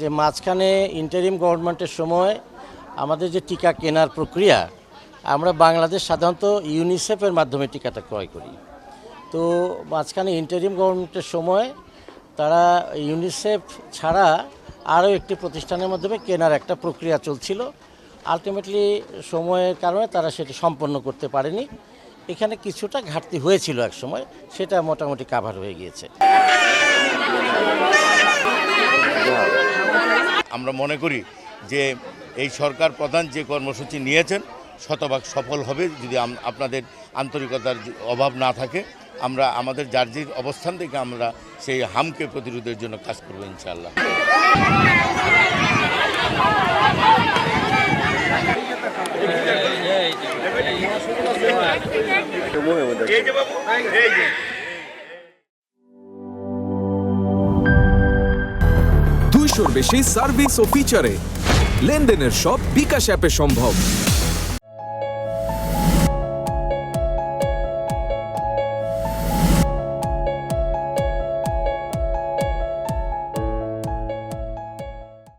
যে মাঝখানে ইন্টারিম গভর্নমেন্টের সময় আমাদের যে টিকা কেনার প্রক্রিয়া, আমরা বাংলাদেশ সাধারণত ইউনিসেফের মাধ্যমে টিকাটা ক্রয় করি। তো মাঝখানে ইন্টারিম গভর্নমেন্টের সময় তারা ইউনিসেফ ছাড়া আরও একটি প্রতিষ্ঠানের মাধ্যমে কেনার একটা প্রক্রিয়া চলছিল। আলটিমেটলি সময়ের কারণে তারা সেটি সম্পন্ন করতে পারেনি। এখানে কিছুটা ঘাটতি হয়েছিল এক সময়, সেটা মোটামুটি কাভার হয়ে গিয়েছে। আমরা মনে করি যে এই সরকার প্রধান যে কর্মসূচি নিয়েছেন শতভাগ সফল হবে যদি আপনাদের আন্তরিকতার অভাব না থাকে। আমরা আমাদের যার অবস্থান থেকে আমরা সেই হামকে প্রতিরোধের জন্য কাজ করব ইনশাআল্লাহ। বেশি সার্ভিস ও ফিচারে লেনদেনের সব বিকাশ অ্যাপে সম্ভব।